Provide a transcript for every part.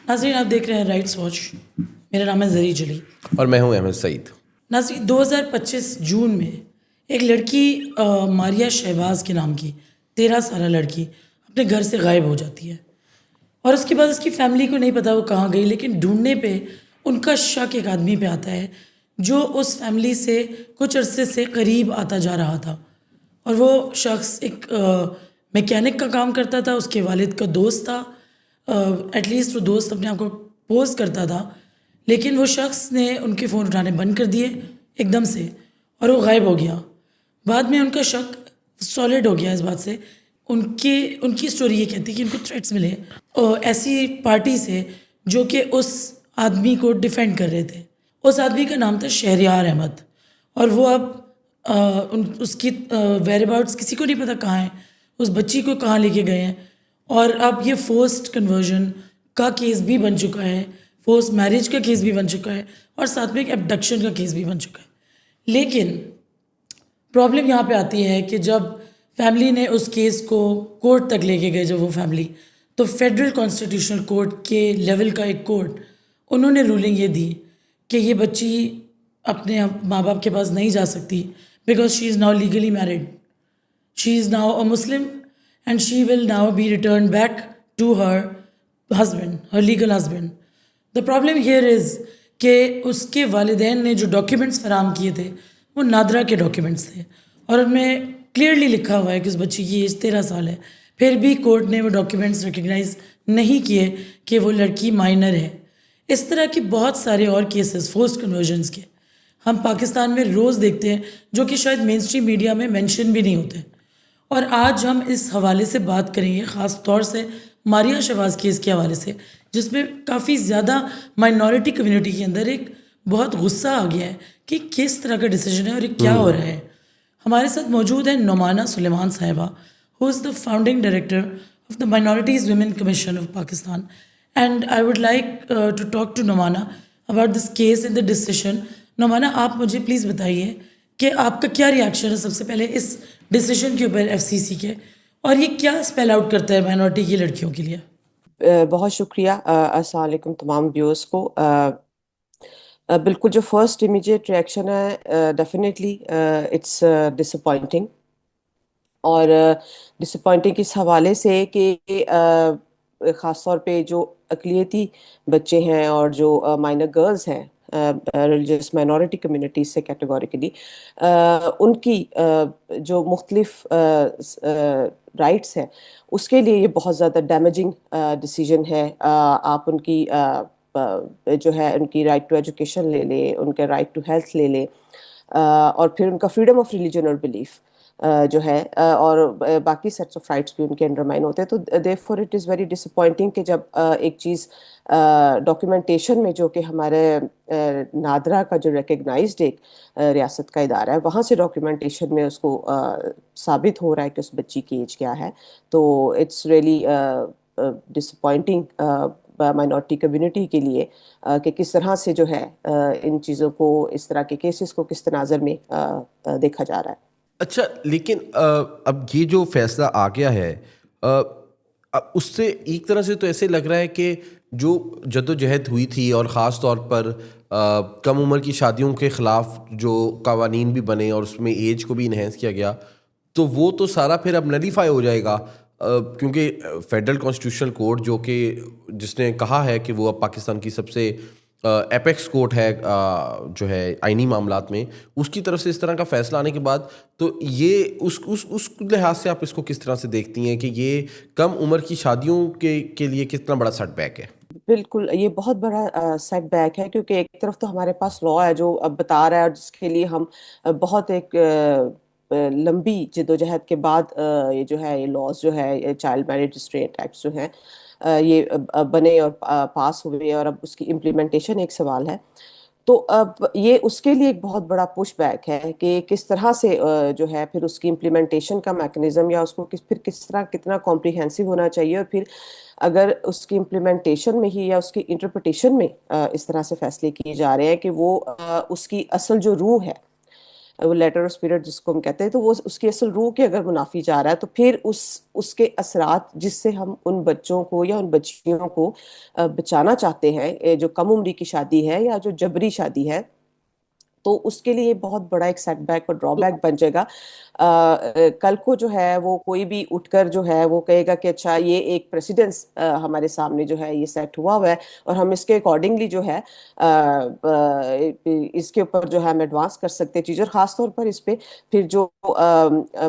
ناظرین آپ دیکھ رہے ہیں رائٹس واچ. میرا نام ہے زری جلی اور میں ہوں احمد سعید. ناظرین 2025 جون میں ایک لڑکی ماریہ شہباز کے نام کی 13 سالہ لڑکی اپنے گھر سے غائب ہو جاتی ہے اور اس کے بعد اس کی فیملی کو نہیں پتا وہ کہاں گئی, لیکن ڈھونڈنے پہ ان کا شک ایک آدمی پہ آتا ہے جو اس فیملی سے کچھ عرصے سے قریب آتا جا رہا تھا, اور وہ شخص ایک میکینک کا کام کرتا تھا, اس کے والد کا دوست تھا. ایٹ لیسٹ وہ دوست اپنے آپ کو پوز کرتا تھا, لیکن وہ شخص نے ان کے فون اٹھانے بند کر دیے ایک دم سے اور وہ غائب ہو گیا. بعد میں ان کا شک سالڈ ہو گیا اس بات سے. ان کی اسٹوری یہ کہتی ہے کہ ان کو تھریٹس ملے ایسی پارٹی سے جو کہ اس آدمی کو ڈیفینڈ کر رہے تھے. اس آدمی کا نام تھا شہریار احمد, اور وہ اب اس کی ویئر اباؤٹس کسی کو نہیں پتہ کہاں ہیں, اس بچی کو کہاں لے کے گئے ہیں. اور اب یہ فورسڈ کنورژن کا کیس بھی بن چکا ہے, فورس میرج کا کیس بھی بن چکا ہے, اور ساتھ میں ایک ایبڈکشن کا کیس بھی بن چکا ہے. لیکن پرابلم یہاں پہ آتی ہے کہ جب فیملی نے اس کیس کو کورٹ تک لے کے گئے, جب وہ فیملی, تو فیڈرل کانسٹیٹیوشنل کورٹ کے لیول کا ایک کورٹ, انہوں نے رولنگ یہ دی کہ یہ بچی اپنے ماں باپ کے پاس نہیں جا سکتی because she is now legally married, she is now a Muslim and she will now be returned back to her husband, her legal husband. The problem here is کہ اس کے والدین نے جو ڈاکیومنٹس فراہم کیے تھے وہ نادرا کے ڈاکیومنٹس تھے, اور ان میں کلیئرلی لکھا ہوا ہے کہ اس بچی کی ایج 13 سال ہے. پھر بھی کورٹ نے وہ ڈاکیومنٹس ریکگنائز نہیں کیے کہ وہ لڑکی مائنر ہے. اس طرح کی بہت سارے اور کیسز فورسڈ کنورژنس کے ہم پاکستان میں روز دیکھتے ہیں, جو کہ شاید مین اسٹریم میڈیا میں مینشن بھی نہیں ہوتے. اور آج ہم اس حوالے سے بات کریں گے, خاص طور سے ماریہ شہباز کیس کے حوالے سے, جس میں کافی زیادہ مائنورٹی کمیونٹی کے اندر ایک بہت غصہ آ گیا ہے کہ کس طرح کا ڈیسیجن ہے اور یہ کیا ہو رہا ہے. ہمارے ساتھ موجود ہیں Naumana Suleman Sahiba, who is the founding director of the minorities women commission of Pakistan, and I would like to talk to Naumana about this case and the decision. نعمانہ آپ مجھے پلیز بتائیے کہ آپ کا کیا ریئیکشن ہے سب سے پہلے اس ڈیسیشن کے اوپر ایف سی سی کے, اور یہ کیا اسپیل آؤٹ کرتا ہے مائنورٹی کی لڑکیوں کے لیے. بہت شکریہ. السلام علیکم تمام ویورز کو. بالکل جو فرسٹ امیجیٹ ریئیکشن ہے ڈیفینیٹلی اٹس ڈسپوائنٹنگ, اور ڈسپوائنٹنگ اس حوالے سے کہ خاص طور پہ جو اقلیتی بچے ہیں اور جو مائنر گرلز ہیں ریلیجیس مائنورٹی کمیونٹیز سے کیٹیگوریکلی, ان کی جو مختلف رائٹس ہیں اس کے لیے یہ بہت زیادہ ڈیمیجنگ ڈیسیجن ہے. آپ ان کی جو ہے ان کی رائٹ ٹو ایجوکیشن لے لیں, ان کا رائٹ ٹو ہیلتھ لے لیں, اور پھر ان کا فریڈم آف ریلیجن اور بلیف جو ہے, اور باقی سیٹس آف رائٹس بھی ان کے انڈرمائن ہوتے ہیں. تو therefore اٹ از ویری ڈسپوائنٹنگ کہ جب ایک چیز ڈاکیومنٹیشن میں جو کہ ہمارے نادرا کا جو ریکگنائزڈ ایک ریاست کا ادارہ ہے وہاں سے ڈاکیومنٹیشن میں اس کو ثابت ہو رہا ہے کہ اس بچی کی ایج کیا ہے, تو it's really disappointing minority community کے لیے کہ کس طرح سے جو ہے ان چیزوں کو, اس طرح کے کیسز کو کس تناظر میں دیکھا جا رہا ہے. اچھا, لیکن اب یہ جو فیصلہ آ گیا ہے اس سے ایک طرح سے تو ایسے لگ رہا ہے کہ جو جدوجہد ہوئی تھی, اور خاص طور پر کم عمر کی شادیوں کے خلاف جو قوانین بھی بنے اور اس میں ایج کو بھی انہینس کیا گیا, تو وہ تو سارا پھر اب نلیفائی ہو جائے گا, کیونکہ فیڈرل کانسٹیٹیوشنل کورٹ جو کہ جس نے کہا ہے کہ وہ اب پاکستان کی سب سے ایپیکس کورٹ ہے جو ہے آئینی معاملات میں, اس کی طرف سے اس طرح کا فیصلہ آنے کے بعد, تو یہ اس لحاظ سے آپ اس کو کس طرح سے دیکھتی ہیں کہ یہ کم عمر کی شادیوں کے لیے کتنا بڑا سیٹ بیک ہے؟ بالکل یہ بہت بڑا سیٹ بیک ہے, کیونکہ ایک طرف تو ہمارے پاس لا ہے جو اب بتا رہا ہے, اور جس کے لیے ہم بہت ایک لمبی جدوجہد کے بعد یہ جو ہے یہ لاز جو ہے چائلڈ میرج ریسٹرینٹ ایکٹس جو ہیں یہ بنے اور پاس ہوئے, اور اب اس کی امپلیمنٹیشن ایک سوال ہے. تو اب یہ اس کے لیے ایک بہت بڑا پش بیک ہے کہ کس طرح سے جو ہے پھر اس کی امپلیمنٹیشن کا میکنزم, یا اس کو پھر کس طرح کتنا کمپریہنسو ہونا چاہیے, اور پھر اگر اس کی امپلیمنٹیشن میں ہی یا اس کی انٹرپریٹیشن میں اس طرح سے فیصلے کیے جا رہے ہیں کہ وہ اس کی اصل جو روح ہے وہ لیٹر آف اسپرٹ جس کو ہم کہتے ہیں، تو وہ اس کی اصل روح کے اگر منافی جا رہا ہے تو پھر اس کے اثرات جس سے ہم ان بچوں کو یا ان بچیوں کو بچانا چاہتے ہیں، جو کم عمری کی شادی ہے یا جو جبری شادی ہے، تو اس کے لیے بہت بڑا ایک سیٹ بیک اور ڈرا بیک بن جائے گا. کل کو جو ہے وہ کوئی بھی اٹھ کر جو ہے وہ کہے گا کہ اچھا یہ ایک پریسیڈنس ہمارے سامنے جو ہے یہ سیٹ ہوا ہے اور ہم اس کے اکارڈنگلی جو ہے اس کے اوپر جو ہے ہم ایڈوانس کر سکتے چیز. اور خاص طور پر اس پہ پھر جو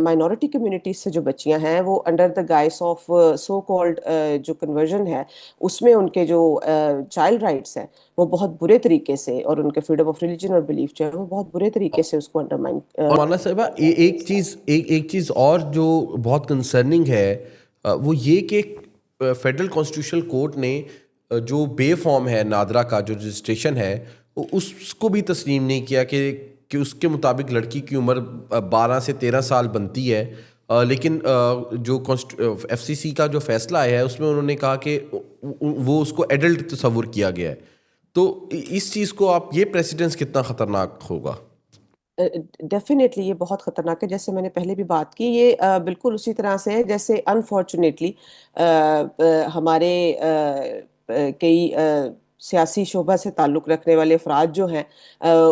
مائنورٹی کمیونٹیز سے جو بچیاں ہیں وہ under the guys of so called جو کنورژن ہے اس میں ان کے جو چائلڈ رائٹس ہیں وہ بہت برے طریقے سے، اور ان کے فریڈم آف ریلیجن اور بلیف جو ہے وہ بہت برے طریقے سے اس کو انڈرمائن. اور مولانا صاحبہ ایک چیز اور جو بہت کنسرننگ ہے وہ یہ کہ فیڈرل کانسٹیٹیوشنل کورٹ نے جو بے فارم ہے نادرا کا جو رجسٹریشن ہے اس کو بھی تسلیم نہیں کیا کہ اس کے مطابق لڑکی کی عمر 12 سے 13 سال بنتی ہے. لیکن جو ایف سی سی کا جو فیصلہ آیا ہے اس میں انہوں نے کہا کہ وہ اس کو ایڈلٹ تصور کیا گیا ہے. تو اس چیز کو آپ یہ پریسیڈنس کتنا خطرناک ہوگا؟ ڈیفینیٹلی یہ بہت خطرناک ہے. جیسے میں نے پہلے بھی بات کی، یہ بالکل اسی طرح سے ہے جیسے انفارچونیٹلی ہمارے کئی سیاسی شعبہ سے تعلق رکھنے والے افراد جو ہیں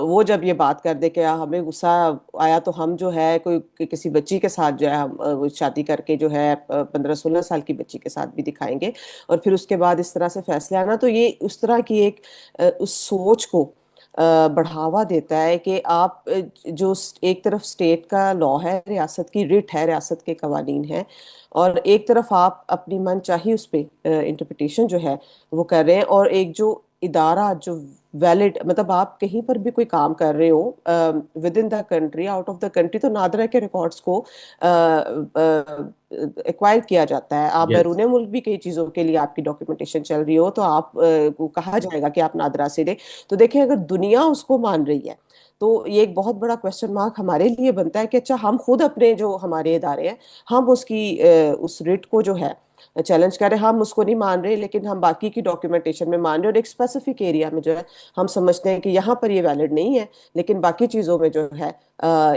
وہ جب یہ بات کر دے کہ ہمیں غصہ آیا تو ہم جو ہے کوئی کسی بچی کے ساتھ جو ہے ہم شادی کر کے جو ہے 15-16 سال کی بچی کے ساتھ بھی دکھائیں گے، اور پھر اس کے بعد اس طرح سے فیصلے آنا، تو یہ اس طرح کی ایک اس سوچ کو بڑھاوا دیتا ہے کہ آپ جو ایک طرف اسٹیٹ کا لا ہے، ریاست کی رٹ ہے، ریاست کے قوانین ہیں، اور ایک طرف آپ اپنی من چاہی اس پہ انٹرپریٹیشن جو ہے وہ کر رہے ہیں. اور ایک جو ادارہ جو ویلڈ، مطلب آپ کہیں پر بھی کوئی کام کر رہے ہو with in the country, out of the country, تو نادرا کے ریکارڈز کو ایکوائر کیا جاتا ہے. آپ بیرون ملک بھی کئی چیزوں کے لیے آپ کی ڈاکیومنٹیشن چل رہی ہو تو آپ کو کہا جائے گا کہ آپ نادرا سے دیں. تو دیکھیں اگر دنیا اس کو مان رہی ہے تو یہ ایک بہت بڑا کوشچن مارک ہمارے لیے بنتا ہے کہ اچھا ہم خود اپنے جو ہمارے ادارے ہیں ہم اس کی اس ریٹ کو جو ہے چیلنج کر رہے ہیں. ہم اس کو نہیں مان رہے لیکن ہم باقی کی ڈاکیومنٹیشن میں مان رہے، اور ایک اسپیسیفک ایریا میں جو ہے ہم سمجھتے ہیں کہ یہاں پر یہ ویلڈ نہیں ہے لیکن باقی چیزوں میں جو ہے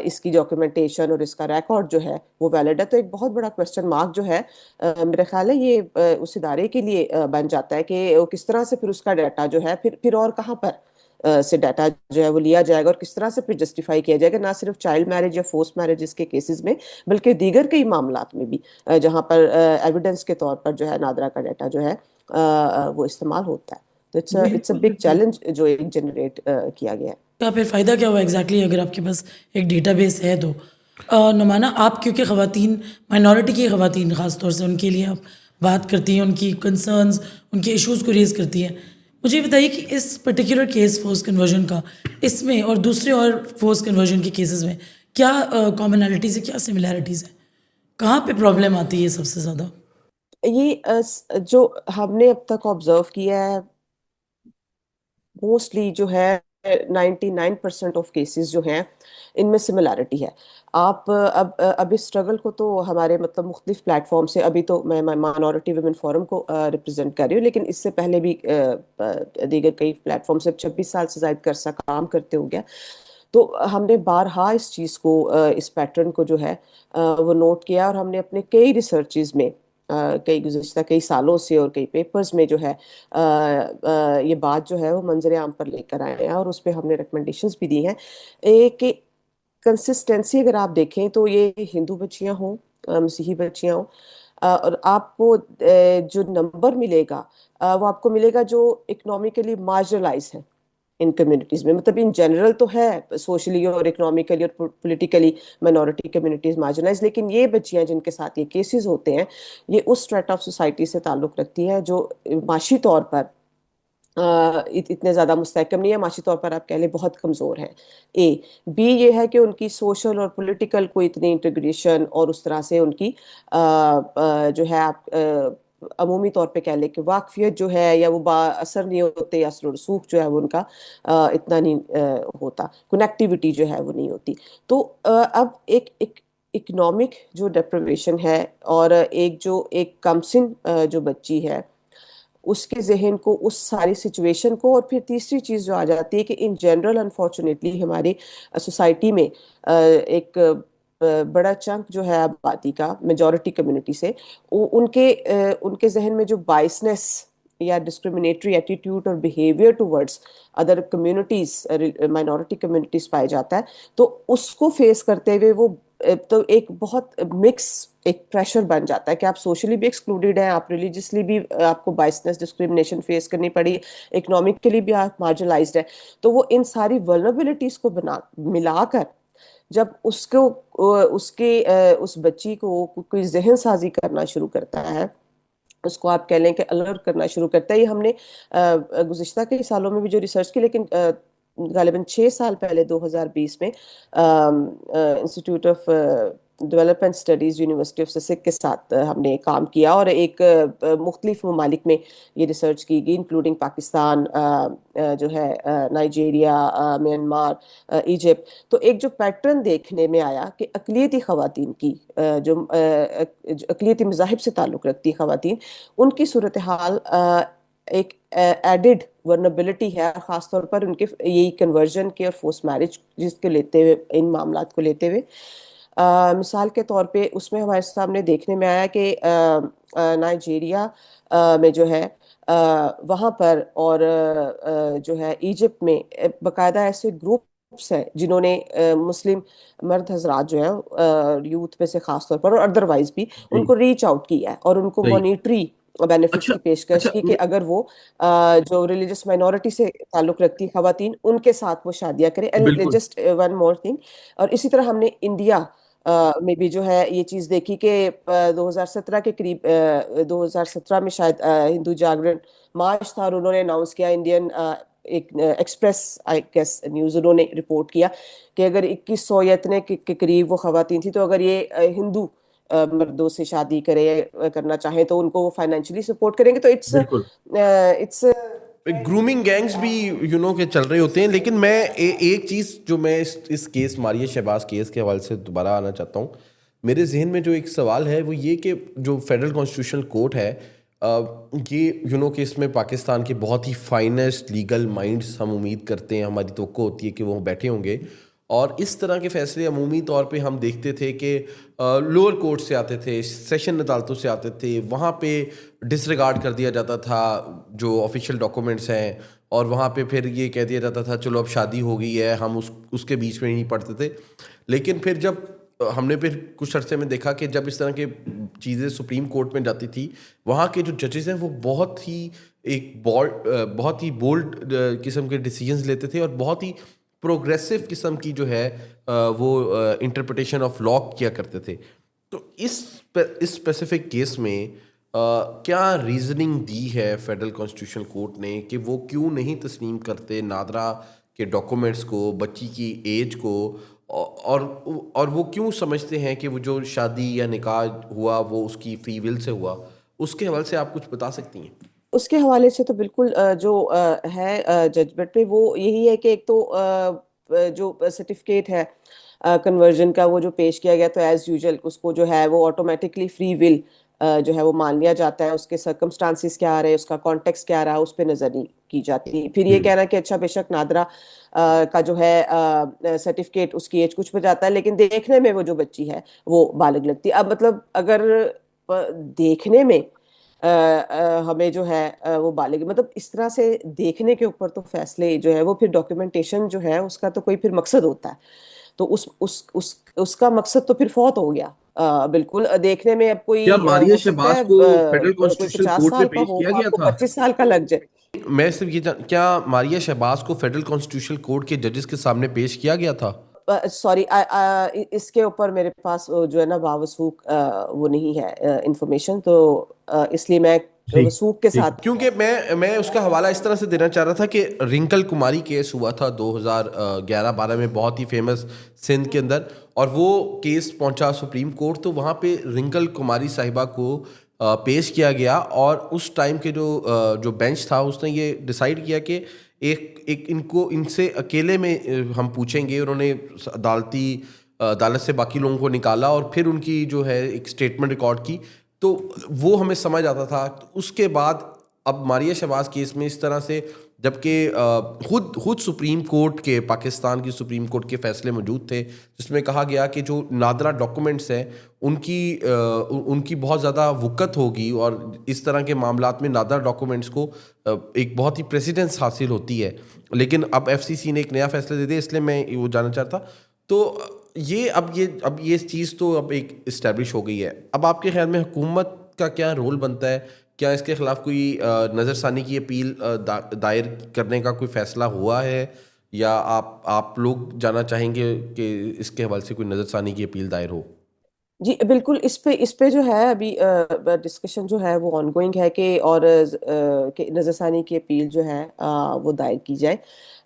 اس کی ڈاکیومنٹیشن اور اس کا ریکارڈ جو ہے وہ ویلڈ ہے. تو ایک بہت بڑا کوشچن مارک جو ہے میرا خیال ہے یہ اس ادارے کے لیے بن جاتا ہے کہ کس طرح سے پھر اس کا ڈیٹا جو ہے پھر اور کہاں پر سے ڈیٹا جو ہے وہ لیا جائے گا اور کس طرح سے پھر جسٹیفائی کیا جائے گا، نہ صرف چائلڈ میرج یا فورس میرجز کے کیسز میں بلکہ دیگر کئی معاملات میں بھی جہاں پر ایویڈنس کے طور پر جو ہے نادرا کا ڈیٹا جو ہے وہ استعمال ہوتا ہے. تو اٹس اے بگ چیلنج جو ایک جنریٹ کیا گیا ہے. کا پھر فائدہ کیا ہوا ایگزیکٹلی اگر آپ کے پاس ایک ڈیٹا بیس ہے تو؟ نمانا آپ کیونکہ خواتین، مائنورٹی کی خواتین خاص طور سے، ان کے لیے آپ بات کرتی ہیں، ان کی کنسرنز، ان کے ایشوز کو ریز کرتی ہیں. مجھے یہ بتائیے کہ اس پرٹیکولر کیس فورس کنورژن کا، اس میں اور دوسرے اور فورس کنورژن کے کیسز میں کیا کامنالٹیز ہے، کیا سملیرٹیز ہیں، کہاں پہ پرابلم آتی ہے سب سے زیادہ؟ یہ جو ہم نے اب تک آبزرو کیا ہے موسٹلی جو ہے 99% آف کیسز جو ہیں ان میں سملیرٹی ہے. آپ اب اس اسٹرگل کو تو ہمارے مطلب مختلف پلیٹ فارم سے، ابھی تو میں مائنورٹی ویمن فورم کو ریپرزینٹ کر رہی ہوں لیکن اس سے پہلے بھی دیگر کئی پلیٹ فارم سے 26 سال سے زائد عرصہ کام کرتے ہو گیا. تو ہم نے بارہا اس چیز کو، اس پیٹرن کو جو ہے وہ نوٹ کیا، اور ہم نے اپنے کئی ریسرچز میں کئی گزشتہ کئی سالوں سے اور کئی پیپرز میں جو ہے یہ بات جو ہے وہ منظر عام پر لے کر آئے ہیں اور اس پہ ہم نے ریکمنڈیشنز بھی دی ہیں. ایک کنسسٹنسی اگر آپ دیکھیں تو یہ ہندو بچیاں ہوں، مسیحی بچیاں ہوں، اور آپ کو جو نمبر ملے گا وہ آپ کو ملے گا جو اکنامکلی مارجنلائز ہیں ان کمیونٹیز میں. مطلب ان جنرل تو ہے سوشلی اور اکنامکلی اور پولیٹیکلی مائنورٹی کمیونٹیز مارجنلائز، لیکن یہ بچیاں جن کے ساتھ یہ کیسز ہوتے ہیں یہ اس اسٹریٹ آف سوسائٹی سے تعلق رکھتی ہیں جو معاشی طور پر اتنے زیادہ مستحکم نہیں ہے، معاشی طور پر آپ کہہ لیں بہت کمزور ہیں. اے بی یہ ہے کہ ان کی سوشل اور پولیٹیکل کوئی اتنی انٹیگریشن اور اس طرح سے ان کی جو ہے آپ عمومی طور پہ کہہ لیں کہ واقفیت جو ہے یا وہ با اثر نہیں ہوتے، اثر و رسوخ جو ہے وہ ان کا اتنا نہیں ہوتا، کنیکٹیوٹی جو ہے وہ نہیں ہوتی. تو اب ایک اکنامک جو ڈیپریویشن ہے اور ایک جو ایک کمسن جو بچی ہے اس کے ذہن کو, اس ساری سچویشن کو. اور پھر تیسری چیز جو آ جاتی ہے کہ ان جنرل انفارچونیٹلی ہماری سوسائٹی میں ایک بڑا چنک جو ہے آبادی کا, میجورٹی کمیونٹی سے, ان کے ذہن میں جو بائسنس یا ڈسکریمنیٹری ایٹیٹیوڈ اور behaviour towards other communities, minority communities پائے جاتا ہے. تو اس کو فیس کرتے ہوئے وہ تو ایک بہت مکس ایک پریشر بن جاتا ہے کہ آپ سوشلی بھی ایکسکلوڈیڈ ہیں, آپ ریلیجسلی بھی آپ کو بائسنس ڈسکریمنیشن فیس کرنی پڑی, اکنامکلی بھی آپ مارجنلائزڈ ہیں. تو وہ ان ساری ولنریبلٹیز کو ملا کر جب اس بچی کو کوئی ذہن سازی کرنا شروع کرتا ہے, اس کو آپ کہہ لیں کہ الرٹ کرنا شروع کرتا ہے. یہ ہم نے گزشتہ کئی سالوں میں بھی جو ریسرچ کی, لیکن غالباً 6 سال پہلے 2020 میں institute of development studies university of Sussex کے ساتھ ہم نے کام کیا, اور ایک مختلف ممالک میں یہ ریسرچ کی گئی, انکلوڈنگ پاکستان, جو ہے نائجیریا, میانمار, ایجپٹ. تو ایک جو پیٹرن دیکھنے میں آیا کہ اقلیتی خواتین کی, جو اقلیتی مذاہب سے تعلق رکھتی خواتین, ان کی صورتحال ایک ایڈڈ ورنبلٹی ہے, خاص طور پر ان کے یہی کنورژن کے اور فورس میرج جس کے لیتے ہوئے, ان معاملات کو لیتے ہوئے. مثال کے طور پہ اس میں ہمارے سامنے دیکھنے میں آیا کہ نائجیریا میں جو ہے وہاں پر, اور جو ہے ایجپٹ میں باقاعدہ ایسے گروپس ہیں جنہوں نے مسلم مرد حضرات جو ہیں یوتھ میں سے خاص طور پر اور ادروائز بھی ان کو ریچ آؤٹ کیا ہے اور ان کو مانیٹری بینیفٹس کی پیشکش کی کہ اگر وہ جو ریلیجس مائنورٹی سے تعلق رکھتی خواتین, ان کے ساتھ وہ شادیاں کریں. And just one more thing, اور اسی طرح ہم نے انڈیا میں بھی جو ہے یہ چیز دیکھی کہ 2017 کے قریب, 2017 میں شاید ہندو جاگرن مارچ تھا, اور انہوں نے اناؤنس کیا, انڈین ایک ایکسپریس آئی گیس نیوز انہوں نے رپورٹ کیا کہ اگر 2100 یا اتنے کے قریب وہ خواتین تھی, تو اگر یہ ہندو مردوں سے شادی کرنا چاہیں تو ان کو وہ فائنینشلی سپورٹ کریں گے. تو اٹس گرومنگ گینگز بھی کے چل رہے ہوتے ہیں. لیکن میں ایک چیز جو میں اس کیس ماریہ شہباز کیس کے حوالے سے دوبارہ آنا چاہتا ہوں, میرے ذہن میں جو ایک سوال ہے وہ یہ کہ جو فیڈرل کانسٹیٹیوشنل کورٹ ہے, یہ کہ اس میں پاکستان کے بہت ہی فائنسٹ لیگل مائنڈس ہم امید کرتے ہیں, ہماری توقع ہوتی ہے کہ وہ بیٹھے ہوں گے, اور اس طرح کے فیصلے عمومی طور پہ ہم دیکھتے تھے کہ لوور کورٹ سے آتے تھے, سیشن عدالتوں سے آتے تھے, وہاں پہ ڈس ریگارڈ کر دیا جاتا تھا جو آفیشیل ڈاکومنٹس ہیں, اور وہاں پہ پھر یہ کہہ دیا جاتا تھا چلو اب شادی ہو گئی ہے, ہم اس کے بیچ میں نہیں پڑھتے تھے. لیکن پھر جب ہم نے پھر کچھ عرصے میں دیکھا کہ جب اس طرح کی چیزیں سپریم کورٹ میں جاتی تھی, وہاں کے جو ججز ہیں وہ بہت ہی بولڈ قسم کے ڈیسیجنز لیتے تھے, اور بہت ہی پروگریسو قسم کی جو ہے وہ انٹرپریٹیشن آف لا کیا کرتے تھے. تو اس اسپیسیفک کیس میں کیا ریزننگ دی ہے فیڈرل کانسٹیٹیوشنل کورٹ نے کہ وہ کیوں نہیں تسلیم کرتے نادرا کے ڈاکومنٹس کو, بچی کی ایج کو, اور وہ کیوں سمجھتے ہیں کہ وہ جو شادی یا نکاح ہوا وہ اس کی فری ول سے ہوا؟ اس کے حوالے سے آپ کچھ بتا سکتی ہیں؟ اس کے حوالے سے تو بالکل جو ہے ججمنٹ پہ وہ یہی ہے کہ ایک تو جو سرٹیفکیٹ ہے کنورژن کا وہ جو پیش کیا گیا, تو ایز یوزل اس کو جو ہے وہ آٹومیٹکلی فری ول جو ہے وہ مان لیا جاتا ہے. اس کے سرکمسٹانسز کیا آ رہے, اس کا کانٹیکسٹ کیا رہا, اس پہ نظر نہیں کی جاتی. پھر یہ کہنا کہ اچھا بے شک نادرا کا جو ہے سرٹیفکیٹ اس کی ایج کچھ پہ جاتا ہے, لیکن دیکھنے میں وہ جو بچی ہے وہ بالغ لگتی ہے. اب مطلب اگر دیکھنے میں ہمیں جو ہے وہ بالغ, مطلب اس طرح سے دیکھنے کے اوپر تو فیصلے جو ہے وہ پھر ڈاکیومنٹیشن جو ہے اس کا تو کوئی پھر مقصد ہوتا ہے, تو اس کا مقصد تو پھر فوت ہو گیا. بالکل دیکھنے میں اب کوئی کیا ماریہ ہو سکتا ہے شہباز کو فیڈرل کوئی کانسٹیٹیوشنل 50 کورٹ میں سال کا پیش ہو, کیا آپ گیا کو تھا؟ 25 سال کا لگ جائے. میں صرف یہ کیا ماریہ شہباز کو فیڈرل کانسٹیٹیوشنل کورٹ کے ججز کے سامنے پیش کیا گیا تھا؟ سوری, اس کے اوپر میرے پاس جو ہے نا باوثوق وہ نہیں ہے انفارمیشن, تو اس لیے میں وثوق کے ساتھ, کیونکہ میں اس کا حوالہ اس طرح سے دینا چاہ رہا تھا کہ رنکل کماری کیس ہوا تھا 2011-12 میں, بہت ہی فیمس سندھ کے اندر, اور وہ کیس پہنچا سپریم کورٹ, تو وہاں پہ رنکل کماری صاحبہ کو پیش کیا گیا, اور اس ٹائم کے جو بینچ تھا اس نے یہ ڈیسائیڈ کیا کہ ایک ان سے اکیلے میں ہم پوچھیں گے. انہوں نے عدالت سے باقی لوگوں کو نکالا اور پھر ان کی جو ہے ایک اسٹیٹمنٹ ریکارڈ کی, تو وہ ہمیں سمجھ آتا تھا. اس کے بعد اب ماریہ شہباز کیس میں اس طرح سے جبکہ خود سپریم کورٹ کے پاکستان کی سپریم کورٹ کے فیصلے موجود تھے جس میں کہا گیا کہ جو نادرہ ڈاکومنٹس ہیں ان کی بہت زیادہ وقت ہوگی اور اس طرح کے معاملات میں نادرہ ڈاکومنٹس کو ایک بہت ہی پریسیڈنس حاصل ہوتی ہے. لیکن اب ایف سی سی نے ایک نیا فیصلہ دے دیا, اس لیے میں وہ جاننا چاہتا. تو اب یہ چیز تو اب ایک اسٹیبلش ہو گئی ہے. اب آپ کے خیال میں حکومت کا کیا رول بنتا ہے؟ کیا اس کے خلاف کوئی نظر ثانی کی اپیل دائر کرنے کا کوئی فیصلہ ہوا ہے, یا آپ لوگ جاننا چاہیں گے کہ اس کے حوالے سے کوئی نظر ثانی کی اپیل دائر ہو؟ جی بالکل, اس پہ جو ہے ابھی ڈسکشن جو ہے وہ آن گوئنگ ہے کہ اور کہ نظر ثانی کی اپیل جو ہے وہ دائر کی جائے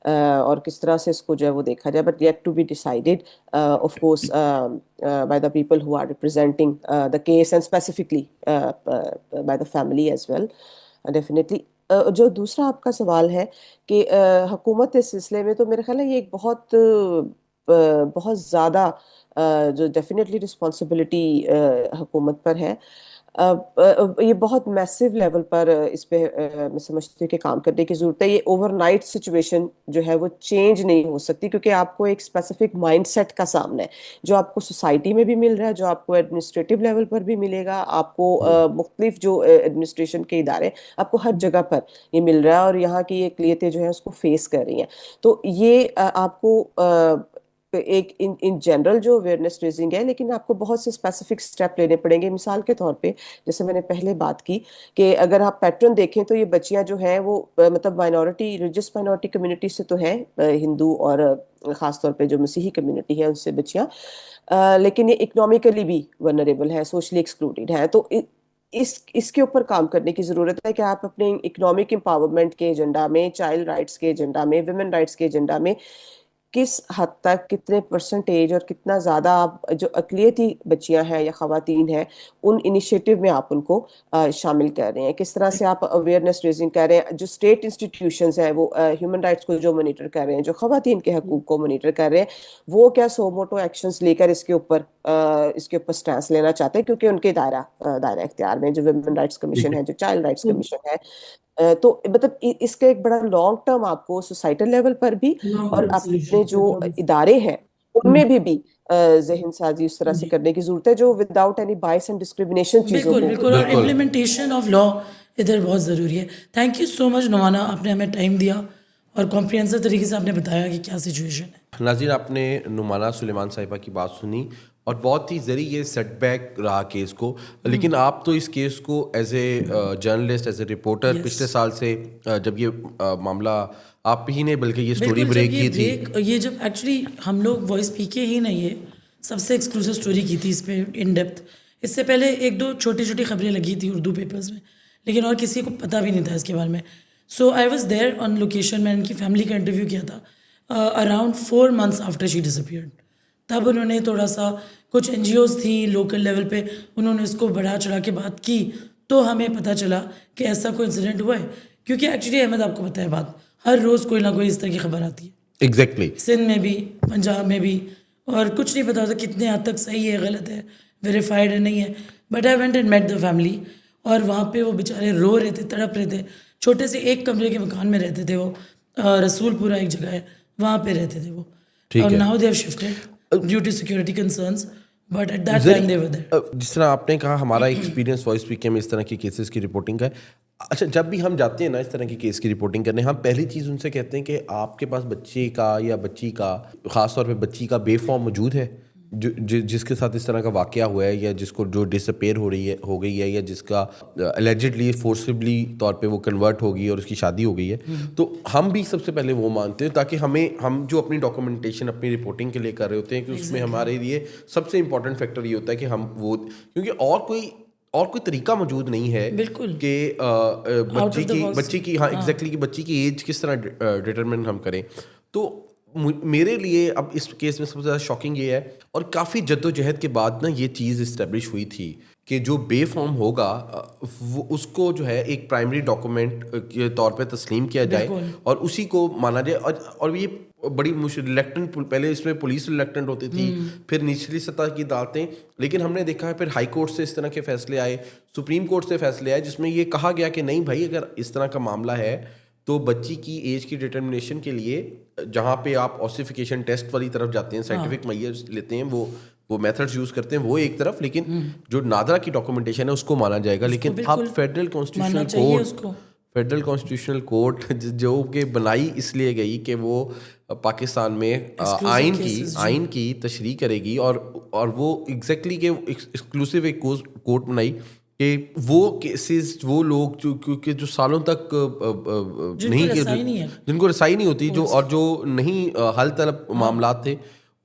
اور کس طرح سے اس کو جو ہے وہ دیکھا جائے, but yet to be decided of course by the people who are representing the case and specifically by the family as well definitely. جو دوسرا آپ کا سوال ہے کہ حکومت اس سلسلے میں, تو میرے خیال ہے یہ ایک بہت زیادہ جو ڈیفینیٹلی رسپانسبلٹی حکومت پر ہے. یہ بہت میسو لیول پر اس پہ میں سمجھتی ہوں کہ کام کرنے کی ضرورت ہے. یہ اوور نائٹ سچویشن جو ہے وہ چینج نہیں ہو سکتی, کیونکہ آپ کو ایک اسپیسیفک مائنڈ سیٹ کا سامنا ہے جو آپ کو سوسائٹی میں بھی مل رہا ہے, جو آپ کو ایڈمنسٹریٹو لیول پر بھی ملے گا, آپ کو مختلف جو ایڈمنسٹریشن کے ادارے آپ کو ہر جگہ پر یہ مل رہا ہے, اور یہاں کی یہ اقلیتیں جو ہیں اس کو فیس کر رہی ہیں. تو یہ آپ کو ایک ان جنرل جو اویئرنیس ریزنگ ہے, لیکن آپ کو بہت سے اسپیسیفک اسٹیپ لینے پڑیں گے. مثال کے طور پہ جیسے میں نے پہلے بات کی کہ اگر آپ پیٹرن دیکھیں تو یہ بچیاں جو ہیں وہ مطلب مائنورٹی, ریلیجس مائنورٹی کمیونٹی سے تو ہیں, ہندو اور خاص طور پہ جو مسیحی کمیونٹی ہے ان سے بچیاں, لیکن یہ اکنامکلی بھی ونریبل ہیں, سوشلی ایکسکلوڈیڈ ہیں. تو اس کے اوپر کام کرنے کی ضرورت ہے کہ آپ اپنے اکنامک امپاورمنٹ کے ایجنڈا میں, چائلڈ رائٹس کے ایجنڈا میں, ویمن رائٹس کے ایجنڈا میں کس حد تک, کتنے پرسنٹیج اور کتنا زیادہ آپ جو اقلیتی بچیاں ہیں یا خواتین ہیں ان انیشیٹو میں آپ ان کو شامل کر رہے ہیں, کس طرح سے آپ اویئرنیس ریزنگ کر رہے ہیں. جو اسٹیٹ انسٹیٹیوشنز ہیں وہ ہیومن رائٹس کو جو مانیٹر کر رہے ہیں, جو خواتین کے حقوق کو مانیٹر کر رہے ہیں, وہ کیا سو موٹو ایکشنز لے کر اس کے اوپر سٹینس لینا چاہتے ہیں, کیونکہ ان کے دائرہ اختیار میں جو ویمن رائٹس کمیشن ہے, جو چائلڈ رائٹس کمیشن ہے. تو مطلب اس کا ایک بڑا لانگ ٹرم آپ کو سوسائٹل لیول پر بھی اور اپنے جو ادارے ہیں ان میں بھی ذہن سازی اس طرح سے کرنے کی ضرورت ہے جو without any bias and discrimination چیزوں کو. بالکل, اور امپلیمنٹیشن آف لا ادھر بہت ضروری ہے. تھینک یو سو مچ نوانا, آپ نے ہمیں ٹائم دیا اور کمپریہنسو طریقے سے آپ نے بتایا کہ کیا سچویشن ہے. ناظرین, آپ نے نعمانہ سلیمان صاحبہ کی بات سنی اور بہت ہی ذریعے یہ سیٹ بیک رہا کیس کو, لیکن آپ تو اس کیس کو as a journalist, as a reporter پچھلے سال سے جب یہ معاملہ آپ ہی نے بلکہ یہ سٹوری بریک کی تھی, یہ جب ایکچولی ہم لوگ وائس پی کے ہی نہیں ہے سب سے ایکسکلوسیو سٹوری کی تھی اس پہ ان ڈیپتھ. اس سے پہلے ایک دو چھوٹی چھوٹی خبریں لگی تھی اردو پیپرز میں, لیکن اور کسی کو پتہ بھی نہیں تھا اس کے بارے میں. So I was there on location, میں ان کی فیملی کا انٹرویو کیا تھا around 4 months after she disappeared. تب انہوں نے تھوڑا سا, کچھ این جی اوز تھیں لوکل لیول پہ, انہوں نے اس کو بڑھا چڑھا کے بات کی, تو ہمیں پتہ چلا کہ ایسا کوئی انسیڈنٹ ہوا ہے. کیونکہ ایکچولی احمد آپ کو پتہ ہے بات, ہر روز کوئی نہ کوئی اس طرح کی خبر آتی ہے, ایگزیکٹلی سندھ میں بھی, پنجاب میں بھی, اور کچھ نہیں پتا ہوتا کتنے حد تک صحیح ہے, غلط ہے, ویریفائڈ ہے, نہیں ہے. But I went and met the family, اور وہاں پہ وہ بیچارے رو رہے تھے, تڑپ رہے تھے. چھوٹے سے ایک کمرے کے مکان میں رہتے تھے وہ, رسول پورہ ایک جگہ ہے وہاں پہ رہتے تھے وہ, اور now they have shifted due to security concerns, but at that time they were there. جس طرح آپ نے کہا ہمارا ایکسپیرینس وائس پی کے میں اس طرح کی کیسز کی رپورٹنگ کا ہے. اچھا, جب بھی ہم جاتے ہیں نا اس طرح کی کیس کی رپورٹنگ کرنے, ہم پہلی چیز ان سے کہتے ہیں کہ آپ کے پاس بچے کا یا بچی کا, خاص طور پہ بچی کا بے فارم موجود ہے جس کے ساتھ اس طرح کا واقعہ ہوا ہے, یا جس کو جو ڈس اپیئر ہو گئی ہے, یا جس کا الیجڈلی فورسبلی طور پہ وہ کنورٹ ہوگی اور اس کی شادی ہو گئی ہے. تو ہم بھی سب سے پہلے وہ مانتے ہیں, تاکہ ہم جو اپنی ڈاکومنٹیشن اپنی رپورٹنگ کے لیے کر رہے ہوتے ہیں, کہ اس میں ہمارے لیے سب سے امپورٹنٹ فیکٹر یہ ہوتا ہے کہ ہم وہ, کیونکہ اور کوئی طریقہ موجود نہیں ہے کہ بچی کی ہاں ایگزیکٹلی کہ بچی کی ایج کس طرح ڈٹرمن ہم کریں. تو میرے لیے اب اس کیس میں سب سے زیادہ شاکنگ یہ ہے, اور کافی جد و جہد کے بعد نا یہ چیز اسٹیبلش ہوئی تھی کہ جو بے فارم ہوگا وہ اس کو جو ہے ایک پرائمری ڈاکومنٹ کے طور پہ تسلیم کیا جائے اور اسی کو مانا جائے. اور یہ بڑی ریلیکٹنٹ، پہلے اس میں پولیس ریلیکٹنٹ ہوتی تھی، پھر نچلی سطح کی عدالتیں، لیکن ہم نے دیکھا ہے پھر ہائی کورٹ سے اس طرح کے فیصلے آئے، سپریم کورٹ سے فیصلے آئے جس میں یہ کہا گیا کہ نہیں بھائی، اگر اس طرح کا معاملہ ہے تو بچی کی ایج کی ڈٹرمنیشن کے لیے جہاں پہ آپ اوسیفیکیشن ٹیسٹ والی طرف جاتے ہیں، سائنٹیفک میئرز لیتے ہیں، وہ میتھڈز یوز کرتے ہیں، وہ ایک طرف، لیکن جو نادرا کی ڈاکومنٹیشن ہے اس کو مانا جائے گا. لیکن اب فیڈرل کانسٹیٹیوشن کورٹ جو کہ بنائی اس لیے گئی کہ وہ پاکستان میں آئین کی تشریح کرے گی، اور وہ ایگزیکٹلی کہ ایکسکلوسیو ایک کورٹ بنائی کہ وہ کیسز، وہ لوگ جو سالوں تک نہیں، جن کو رسائی نہیں ہوتی، جو نہیں حل طلب معاملات تھے،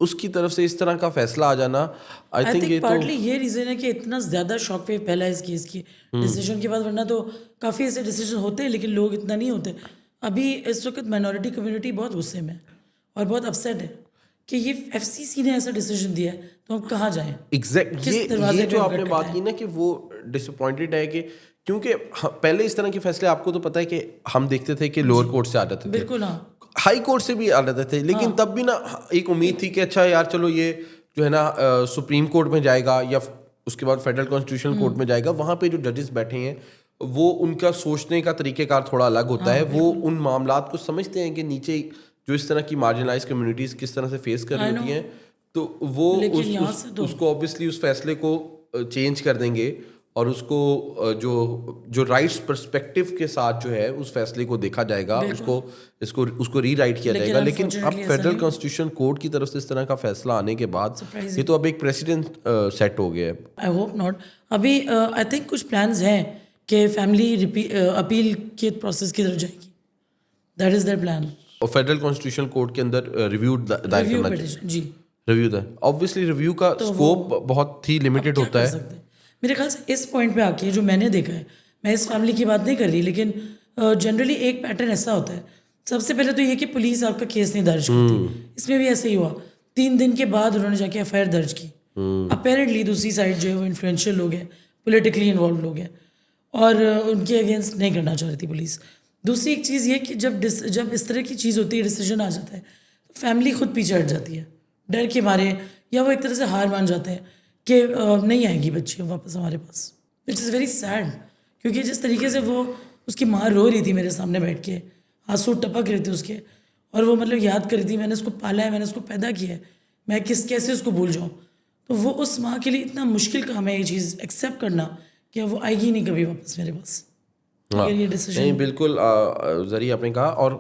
اس کی طرف سے اس طرح کا فیصلہ آ جانا، آئی تھنک یہ پارٹلی یہ ریزن ہے کہ اتنا زیادہ شاک ویو پھیلا ہے اس کیس کی ڈیسیجن کے بعد، ورنہ تو کافی ایسے ڈیسیجن ہوتے ہیں لیکن لوگ اتنا نہیں ہوتے. ابھی اس وقت مائنورٹی کمیونٹی بہت غصے میں اور بہت اپسیٹ ہے کہ یہ ایف سی سی نے ایسا ڈیسیجن دیا ہے تو ہم کہاں جائیں. یہ جو آپ نے بات کی نا کہ وہ ڈس اپوائنٹڈ ہے کہ کیونکہ پہلے اس طرح کے فیصلے آپ کو تو پتہ ہے کہ ہم دیکھتے تھے کہ لوور کورٹ سے آ جاتے تھے، بالکل، ہاں، ہائی کورٹ سے بھی آ جاتے تھے، لیکن تب بھی نا ایک امید تھی کہ اچھا یار چلو یہ جو ہے نا سپریم کورٹ میں جائے گا یا اس کے بعد فیڈرل کانسٹیٹیوشن کورٹ میں جائے گا، وہاں پہ جو ججز بیٹھے ہیں وہ ان کا سوچنے کا طریقہ کار تھوڑا الگ ہوتا ہے، وہ ان معاملات کو سمجھتے ہیں کہ نیچے جو اس طرح کی مارجنلائز کمیونٹیز کس طرح سے فیس کر رہی ہوتی ہیں، تو وہ اس کو اوبیسلی اس فیصلے کو چینج کر دیں گے اور اس کو جو رائٹس پرسپیکٹو کے ساتھ جو ہے اس فیصلے کو دیکھا جائے گا، اس کو ری رائٹ کیا جائے گا. لیکن اب فیڈرل کانسٹیٹیوشن کورٹ کی طرف سے اس طرح کا فیصلہ آنے کے بعد یہ تو اب ایک پریسیڈنٹ سیٹ ہو گیا ہے. I hope not. ابھی آئی تھنک کچھ پلانز ہیں کہ فیملی اپیل کے پروسیس کی طرف جائے گی. That is there plan. اور فیڈرل کانسٹیٹیوشن کورٹ کے اندر ریویو دائر کرنا چاہیے. جی، ریویو دا اوبویسلی ریویو کا اسکوپ بہت ہی لمیٹڈ ہوتا ہے. میرے خیال سے اس پوائنٹ پہ آ کے جو میں نے دیکھا ہے، میں اس فیملی کی بات نہیں کر رہی، لیکن جنرلی ایک پیٹرن ایسا ہوتا ہے. سب سے پہلے تو یہ کہ پولیس آپ کا کیس نہیں درج کرتی. اس میں بھی ایسا ہی ہوا. 3 دن کے بعد انہوں نے جا کے ایف آئی آر درج کی. اپیرنٹلی دوسری سائڈ جو ہے وہ انفلوئنشیل لوگ ہیں، پولیٹیکلی انوالو لوگ ہیں، اور ان کے اگینسٹ نہیں کرنا چاہ رہی تھی پولیس. دوسری ایک چیز یہ کہ جب اس طرح کی چیز ہوتی ہے، ڈیسیجن آ جاتا ہے، تو فیملی خود پیچھے ہٹ جاتی ہے ڈر کے مارے، یا وہ ایک طرح سے ہار مان جاتے ہیں کہ نہیں آئے گی بچی واپس ہمارے پاس، وچ از ویری سیڈ. کیونکہ جس طریقے سے وہ اس کی ماں رو رہی تھی میرے سامنے بیٹھ کے، آنسو ٹپک رہے تھے اس کے، اور وہ مطلب یاد کر رہی تھی میں نے اس کو پالا ہے، میں نے اس کو پیدا کیا ہے، میں کیسے اس کو بھول جاؤں. تو وہ اس ماں کے لیے اتنا مشکل کام ہے یہ چیز ایکسیپٹ کرنا کہ وہ آئے گی نہیں کبھی واپس میرے پاس. یہ ڈیسیجن نہیں، بالکل ذریعہ آپ نے کہا. اور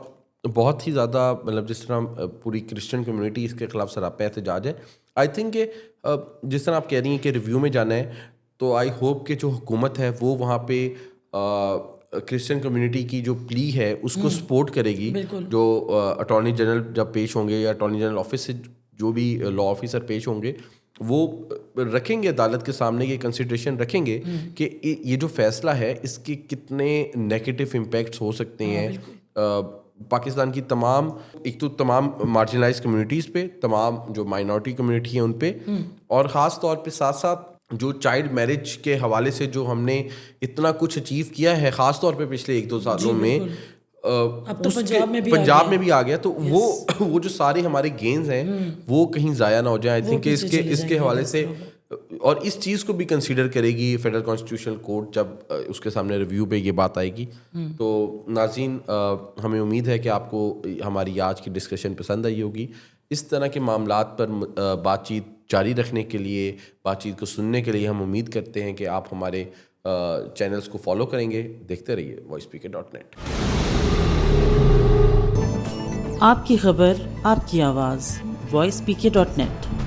بہت ہی زیادہ مطلب جس طرح پوری کرسچن کمیونٹی اس کے خلاف سراپا احتجاج ہے. آئی تھنک کہ جس طرح آپ کہہ رہی ہیں کہ ریویو میں جانا ہے، تو آئی ہوپ کہ جو حکومت ہے وہ وہاں پہ کرسچن کمیونٹی کی جو پلی ہے اس کو سپورٹ کرے گی. جو اٹارنی جنرل جب پیش ہوں گے یا اٹارنی جنرل آفس سے جو بھی لا آفیسر پیش ہوں گے، وہ رکھیں گے عدالت کے سامنے یہ کنسیڈریشن رکھیں گے کہ یہ جو فیصلہ ہے اس کے کتنے نیگیٹو امپیکٹس ہو سکتے ہیں پاکستان کی تمام، ایک تو تمام مارجنلائز کمیونٹیز پہ، تمام جو مائنورٹی کمیونٹی ہیں ان پہ، اور خاص طور پہ ساتھ ساتھ جو چائلڈ میرج کے حوالے سے جو ہم نے اتنا کچھ اچیو کیا ہے خاص طور پہ پچھلے 1-2 سالوں میں، پنجاب میں بھی آ گیا. تو وہ جو سارے ہمارے گینز ہیں وہ کہیں ضائع نہ ہو جائیں. آئی تھنک کہ اس کے حوالے سے، اور اس چیز کو بھی کنسیڈر کرے گی فیڈرل کانسٹیٹیوشنل کورٹ جب اس کے سامنے ریویو پہ یہ بات آئے گی. تو ناظرین، ہمیں امید ہے کہ آپ کو ہماری آج کی ڈسکشن پسند آئی ہوگی. اس طرح کے معاملات پر بات چیت جاری رکھنے کے لیے، بات چیت کو سننے کے لیے ہم امید کرتے ہیں کہ آپ ہمارے چینلز کو فالو کریں گے. دیکھتے رہیے voicepk.net. آپ کی خبر، آپ کی آواز، voicepk.net.